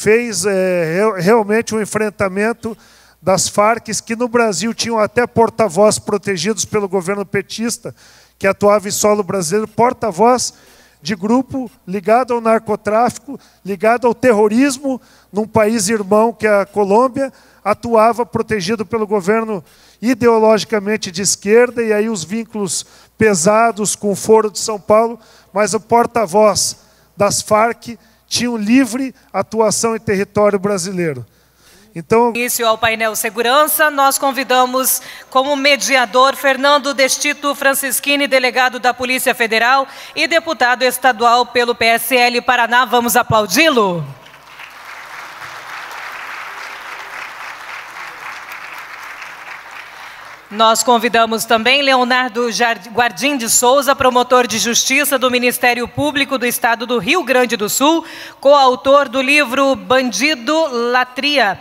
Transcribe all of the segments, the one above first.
fez realmente um enfrentamento das Farc, que no Brasil tinham até porta-voz protegidos pelo governo petista, que atuava em solo brasileiro, porta-voz de grupo ligado ao narcotráfico, ligado ao terrorismo, num país irmão que é a Colômbia, atuava protegido pelo governo ideologicamente de esquerda, e aí os vínculos pesados com o Foro de São Paulo, mas o porta-voz das Farc tinha livre atuação em território brasileiro. Então, início ao painel Segurança, nós convidamos como mediador Fernando Destito Francischini, delegado da Polícia Federal e deputado estadual pelo PSL Paraná. Vamos aplaudi-lo. Nós convidamos também Leonardo Guardim de Souza, promotor de Justiça do Ministério Público do Estado do Rio Grande do Sul, coautor do livro Bandido, Latria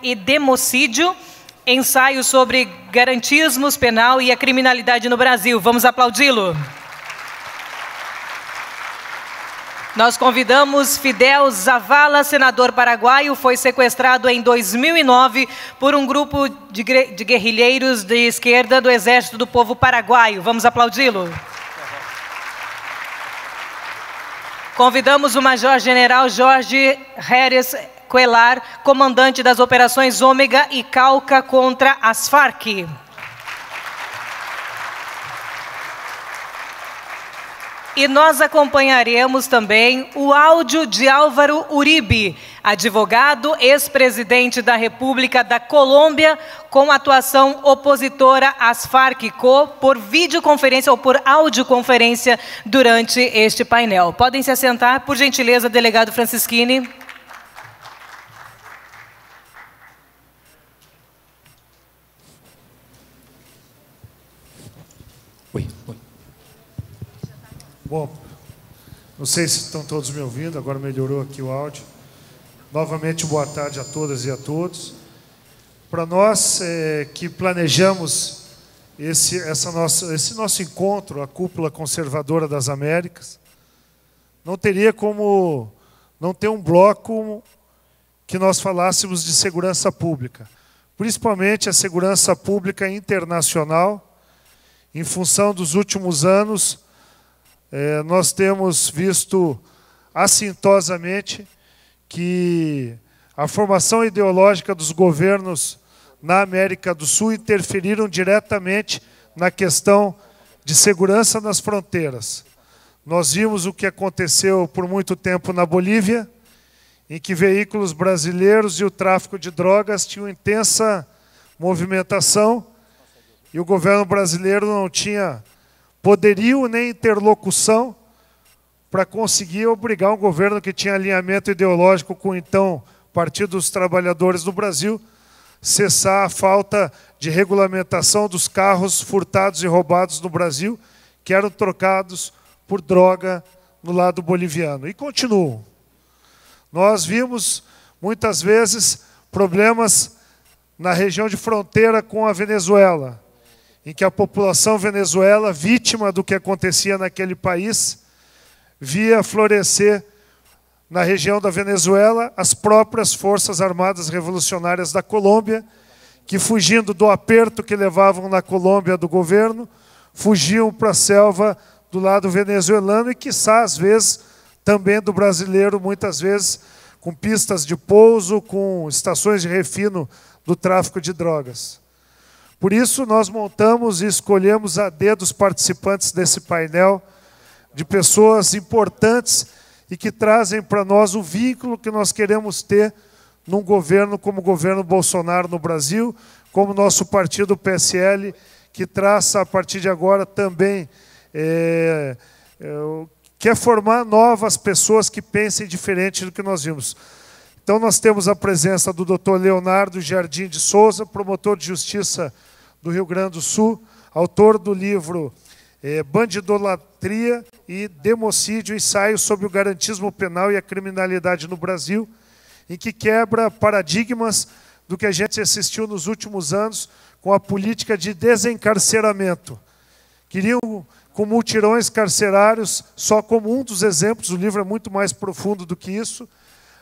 e Democídio, ensaio sobre garantismos penal e a criminalidade no Brasil. Vamos aplaudi-lo. Nós convidamos Fidel Zavala, senador paraguaio, foi sequestrado em 2009 por um grupo de guerrilheiros de esquerda do Exército do Povo Paraguaio. Vamos aplaudi-lo. Convidamos o Major-General Jorge Jerez Cuellar, comandante das operações Ômega e Cauca contra as Farc. E nós acompanharemos também o áudio de Álvaro Uribe, advogado, ex-presidente da República da Colômbia, com atuação opositora às Farc-Co, por videoconferência ou por audioconferência durante este painel. Podem se assentar, por gentileza, delegado Francischini. Oi. Bom, não sei se estão todos me ouvindo, agora melhorou aqui o áudio. Novamente, boa tarde a todas e a todos. Para nós que planejamos esse nosso encontro, a Cúpula Conservadora das Américas, não teria como não ter um bloco que nós falássemos de segurança pública, principalmente a segurança pública internacional. Em função dos últimos anos, nós temos visto assintosamente que a formação ideológica dos governos na América do Sul interferiram diretamente na questão de segurança nas fronteiras. Nós vimos o que aconteceu por muito tempo na Bolívia, em que veículos brasileiros e o tráfico de drogas tinham intensa movimentação, e o governo brasileiro não tinha poderio nem interlocução para conseguir obrigar um governo que tinha alinhamento ideológico com o então Partido dos Trabalhadores do Brasil cessar a falta de regulamentação dos carros furtados e roubados no Brasil, que eram trocados por droga no lado boliviano. E continuam. Nós vimos, muitas vezes, problemas na região de fronteira com a Venezuela, em que a população venezuela, vítima do que acontecia naquele país, via florescer na região da Venezuela as próprias Forças Armadas Revolucionárias da Colômbia, que, fugindo do aperto que levavam na Colômbia do governo, fugiam para a selva do lado venezuelano e, quiçá, às vezes, também do brasileiro, muitas vezes, com pistas de pouso, com estações de refino do tráfico de drogas. Por isso, nós montamos e escolhemos a dedo os participantes desse painel, de pessoas importantes e que trazem para nós o vínculo que nós queremos ter num governo como o governo Bolsonaro no Brasil, como o nosso partido PSL, que traça, a partir de agora, também quer formar novas pessoas que pensem diferente do que nós vimos. Então, nós temos a presença do Dr. Leonardo Jardim de Souza, promotor de justiça do Rio Grande do Sul, autor do livro Bandidolatria e Democídio, ensaio sobre o garantismo penal e a criminalidade no Brasil, em que quebra paradigmas do que a gente assistiu nos últimos anos com a política de desencarceramento. Queriam com multirões carcerários, só como um dos exemplos, o livro é muito mais profundo do que isso,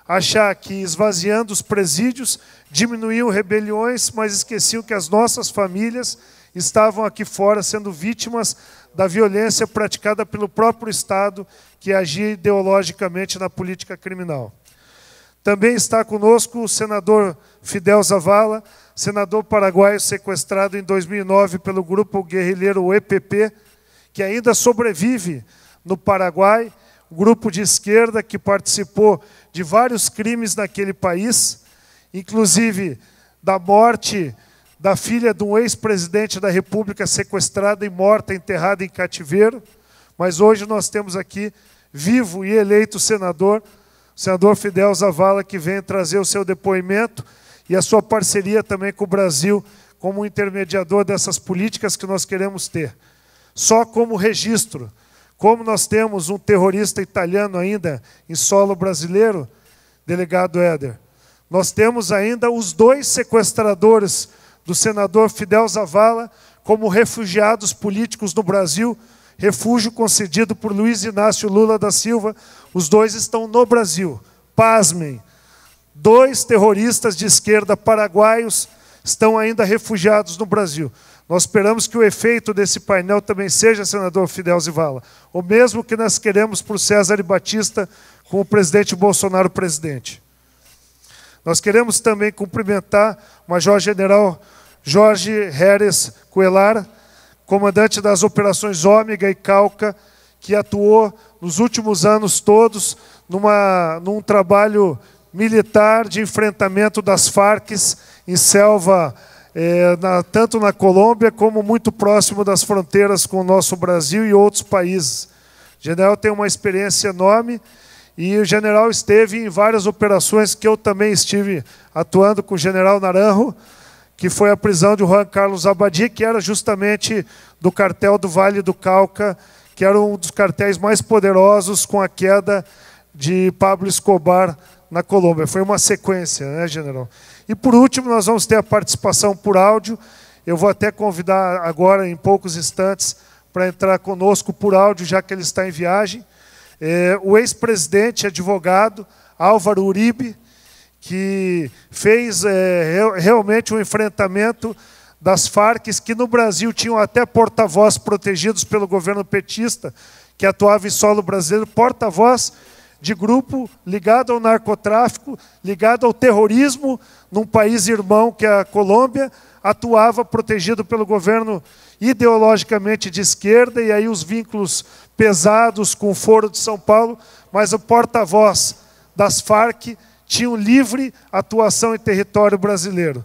achar que esvaziando os presídios, diminuíam rebeliões, mas esqueciam que as nossas famílias estavam aqui fora sendo vítimas da violência praticada pelo próprio Estado, que agia ideologicamente na política criminal. Também está conosco o senador Fidel Zavala, senador paraguaio sequestrado em 2009 pelo grupo guerrilheiro EPP, que ainda sobrevive no Paraguai, um grupo de esquerda que participou de vários crimes naquele país, inclusive da morte da filha de um ex-presidente da República sequestrada e morta, enterrada em cativeiro. Mas hoje nós temos aqui, vivo e eleito senador, o senador Fidel Zavala, que vem trazer o seu depoimento e a sua parceria também com o Brasil como intermediador dessas políticas que nós queremos ter. Só como registro, como nós temos um terrorista italiano ainda em solo brasileiro, delegado Éder, nós temos ainda os 2 sequestradores do senador Fidel Zavala como refugiados políticos no Brasil, refúgio concedido por Luiz Inácio Lula da Silva. Os 2 estão no Brasil. Pasmem, 2 terroristas de esquerda paraguaios estão ainda refugiados no Brasil. Nós esperamos que o efeito desse painel também seja, senador Fidel Zavala, o mesmo que nós queremos para o César Batista com o presidente Bolsonaro presidente. Nós queremos também cumprimentar o Major-General Jorge Heres Cuellar, comandante das operações Ômega e Cauca, que atuou nos últimos anos todos num trabalho militar de enfrentamento das Farc em selva, tanto na Colômbia como muito próximo das fronteiras com o nosso Brasil e outros países. O general tem uma experiência enorme e o general esteve em várias operações que eu também estive atuando com o general Naranjo, que foi a prisão de Juan Carlos Abadie, que era justamente do cartel do Vale do Cauca, que era um dos cartéis mais poderosos com a queda de Pablo Escobar na Colômbia. Foi uma sequência, né, general? E, por último, nós vamos ter a participação por áudio. Eu vou até convidar agora, em poucos instantes, para entrar conosco por áudio, já que ele está em viagem, o ex-presidente, advogado, Álvaro Uribe, que fez realmente um enfrentamento das Farc, que no Brasil tinham até porta-voz protegidos pelo governo petista, que atuava em solo brasileiro, porta-voz de grupo ligado ao narcotráfico, ligado ao terrorismo, num país irmão que é a Colômbia, atuava protegido pelo governo ideologicamente de esquerda, e aí os vínculos pesados com o Foro de São Paulo, mas o porta-voz das Farc tinham livre atuação em território brasileiro.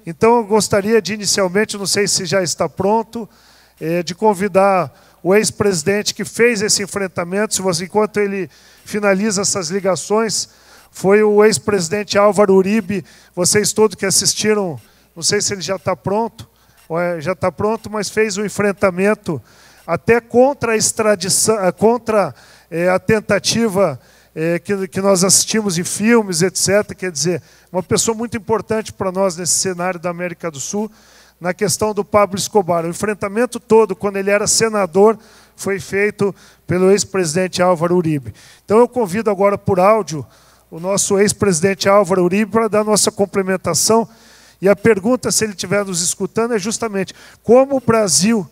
Então eu gostaria de, inicialmente, não sei se já está pronto, de convidar o ex-presidente que fez esse enfrentamento, enquanto ele finaliza essas ligações, foi o ex-presidente Álvaro Uribe, vocês todos que assistiram, não sei se ele já está pronto, já está pronto, mas fez o enfrentamento até contra a extradição, contra a tentativa que nós assistimos em filmes, etc. Quer dizer, uma pessoa muito importante para nós nesse cenário da América do Sul, na questão do Pablo Escobar. O enfrentamento todo, quando ele era senador, foi feito pelo ex-presidente Álvaro Uribe. Então eu convido agora por áudio o nosso ex-presidente Álvaro Uribe para dar nossa complementação. E a pergunta, se ele estiver nos escutando, é justamente como o Brasil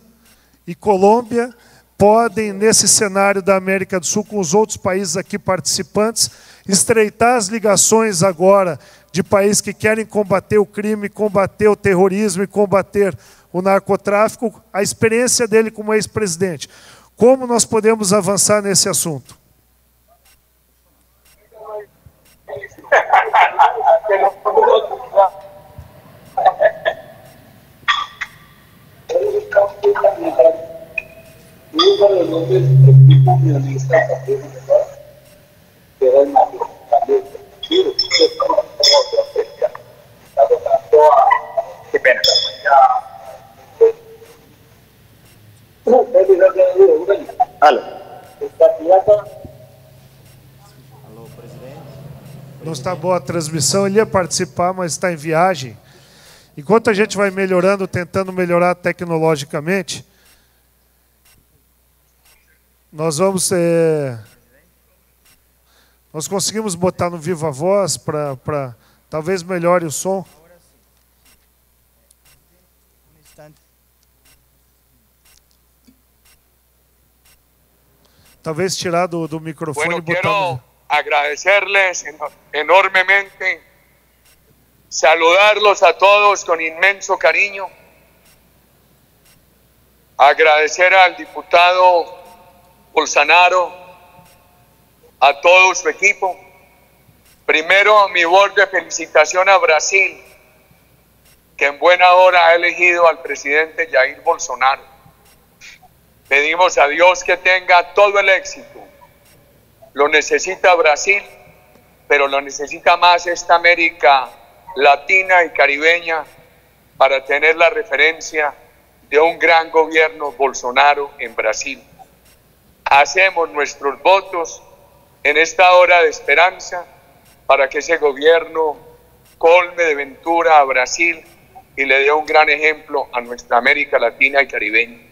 e Colômbia podem, nesse cenário da América do Sul, com os outros países aqui participantes, estreitar as ligações agora de países que querem combater o crime, combater o terrorismo e combater o narcotráfico, a experiência dele como ex-presidente. Como nós podemos avançar nesse assunto? Qué pena. Alô. Alô, presidente. Não está boa a transmissão, ele ia participar, mas está em viagem. Enquanto a gente vai melhorando, tentando melhorar tecnologicamente, Nós conseguimos botar no Viva Voz para talvez melhore o som. Talvez tirar do microfone Bueno, e botar quiero agradecerles enormemente, saludarlos a todos con inmenso cariño, agradecer al diputado Bolsonaro, a todo su equipo. Primero, mi voz de felicitación a Brasil, que en buena hora ha elegido al presidente Jair Bolsonaro. Pedimos a Dios que tenga todo el éxito. Lo necesita Brasil, pero lo necesita más esta América Latina y Caribeña para tener la referencia de un gran gobierno Bolsonaro en Brasil. Hacemos nuestros votos en esta hora de esperanza para que ese gobierno colme de ventura a Brasil y le dé un gran ejemplo a nuestra América Latina y Caribeña.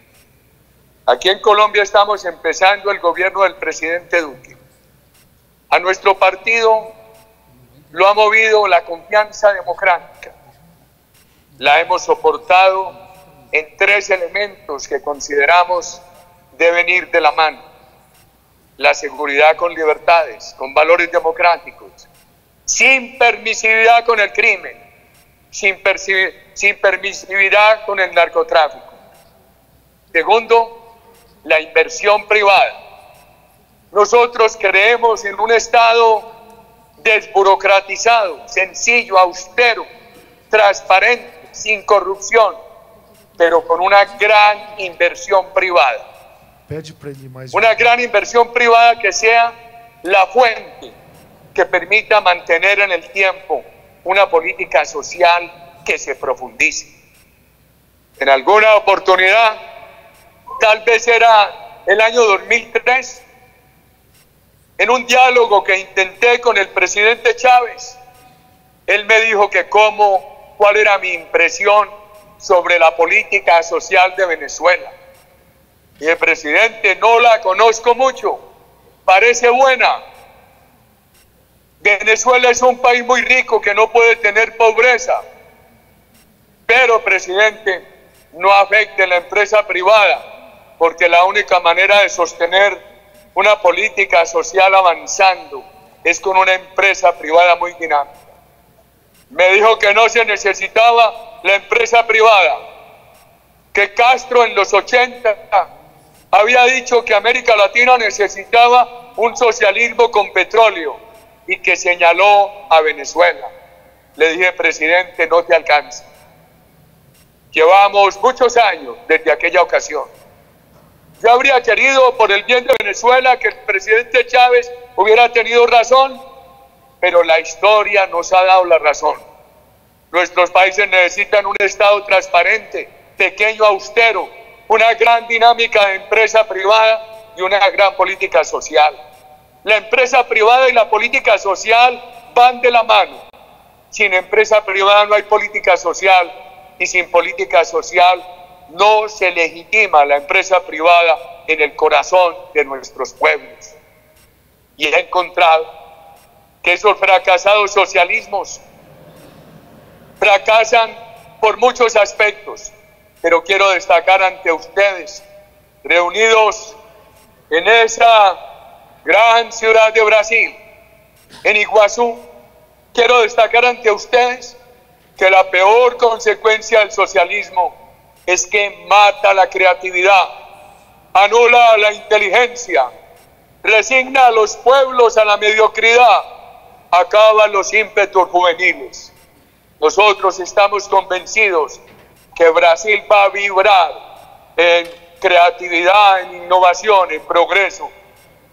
Aquí en Colombia estamos empezando el gobierno del presidente Duque. A nuestro partido lo ha movido la confianza democrática. La hemos soportado en 3 elementos que consideramos deben ir de la mano: la seguridad con libertades, con valores democráticos, sin permisividad con el crimen, sin permisividad con el narcotráfico. Segundo, la inversión privada. Nosotros creemos en un Estado desburocratizado, sencillo, austero, transparente, sin corrupción, pero con una gran inversión privada. Una gran inversión privada que sea la fuente que permita mantener en el tiempo una política social que se profundice. En alguna oportunidad, tal vez era el año 2003, en un diálogo que intenté con el presidente Chávez, él me dijo que cuál era mi impresión sobre la política social de Venezuela. Y el presidente, no la conozco mucho, parece buena. Venezuela es un país muy rico que no puede tener pobreza, pero, presidente, no afecte la empresa privada, porque la única manera de sostener una política social avanzando es con una empresa privada muy dinámica. Me dijo que no se necesitaba la empresa privada, que Castro en los 80 había dicho que América Latina necesitaba un socialismo con petróleo y que señaló a Venezuela. Le dije, presidente, no te alcanza. Llevamos muchos años desde aquella ocasión. Yo habría querido, por el bien de Venezuela, que el presidente Chávez hubiera tenido razón, pero la historia nos ha dado la razón. Nuestros países necesitan un Estado transparente, pequeño, austero, una gran dinámica de empresa privada y una gran política social. La empresa privada y la política social van de la mano. Sin empresa privada no hay política social, y sin política social no se legitima la empresa privada en el corazón de nuestros pueblos. Y he encontrado que esos fracasados socialismos fracasan por muchos aspectos, pero quiero destacar ante ustedes, reunidos en esa gran ciudad de Brasil, en Iguazú, quiero destacar ante ustedes que la peor consecuencia del socialismo es que mata la creatividad, anula la inteligencia, resigna a los pueblos a la mediocridad, acaba los ímpetus juveniles. Nosotros estamos convencidos que Brasil va a vibrar en creatividad, en innovación, en progreso,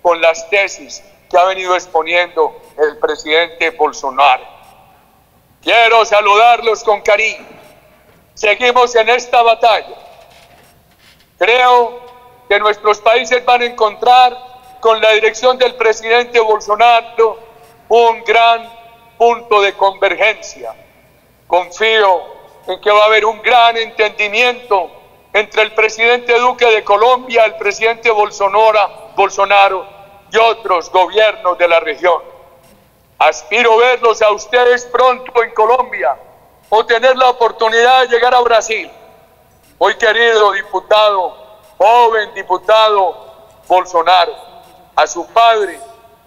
con las tesis que ha venido exponiendo el presidente Bolsonaro. Quiero saludarlos con cariño. Seguimos en esta batalla. Creo que nuestros países van a encontrar con la dirección del presidente Bolsonaro un gran punto de convergencia. Confío en que va a haber un gran entendimiento entre el presidente Duque de Colombia, el presidente Bolsonaro Bolsonaro y otros gobiernos de la región. Aspiro verlos a ustedes pronto en Colombia o tener la oportunidad de llegar a Brasil. Muy querido diputado, joven diputado Bolsonaro, a su padre,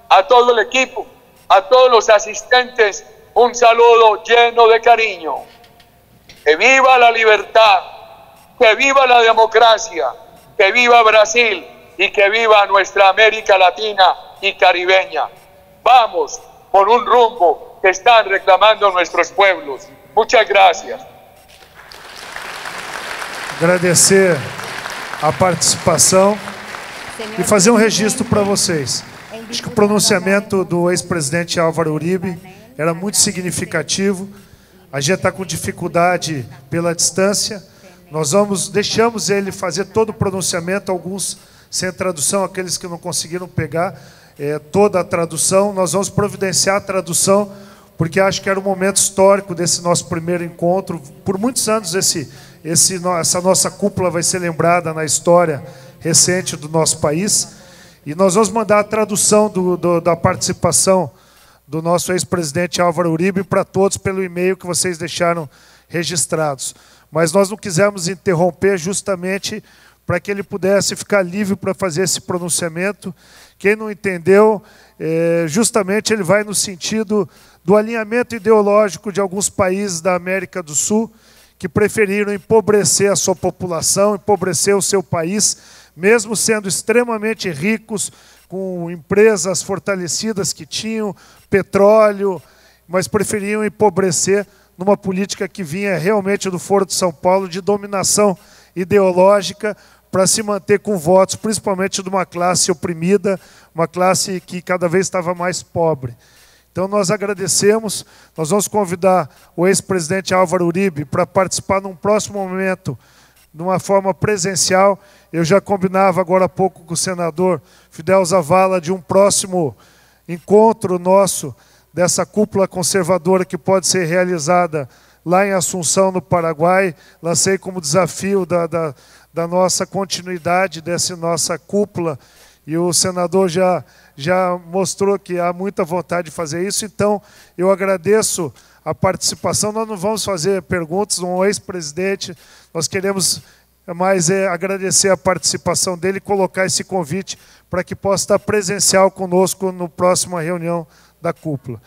a todo el equipo, a todos los asistentes, un saludo lleno de cariño. Que viva la libertad, que viva la democracia, que viva Brasil y que viva nuestra América Latina y caribeña. Vamos por un rumbo que están reclamando nuestros pueblos. Muchas gracias. Agradecer a participação e fazer um registro para vocês. Acho que o pronunciamento do ex-presidente Álvaro Uribe era muito significativo. A gente está com dificuldade pela distância. Nós deixamos ele fazer todo o pronunciamento, alguns sem tradução, aqueles que não conseguiram pegar toda a tradução. Nós vamos providenciar a tradução, porque acho que era um momento histórico desse nosso primeiro encontro. Por muitos anos essa nossa cúpula vai ser lembrada na história recente do nosso país. E nós vamos mandar a tradução da participação do nosso ex-presidente Álvaro Uribe para todos pelo e-mail que vocês deixaram registrados. Mas nós não quisemos interromper justamente para que ele pudesse ficar livre para fazer esse pronunciamento. Quem não entendeu, justamente ele vai no sentido do alinhamento ideológico de alguns países da América do Sul que preferiram empobrecer a sua população, empobrecer o seu país, mesmo sendo extremamente ricos, com empresas fortalecidas que tinham, petróleo, mas preferiam empobrecer numa política que vinha realmente do Foro de São Paulo, de dominação ideológica, para se manter com votos, principalmente de uma classe oprimida, uma classe que cada vez estava mais pobre. Então nós agradecemos, nós vamos convidar o ex-presidente Álvaro Uribe para participar num próximo momento, de uma forma presencial. Eu já combinava agora há pouco com o senador Fidel Zavala de um próximo encontro nosso, dessa cúpula conservadora que pode ser realizada lá em Assunção, no Paraguai. Lancei como desafio da nossa continuidade dessa nossa cúpula, e o senador já mostrou que há muita vontade de fazer isso. Então, eu agradeço a participação. Nós não vamos fazer perguntas ao ex-presidente, nós queremos mais agradecer a participação dele e colocar esse convite para que possa estar presencial conosco no próxima reunião da cúpula.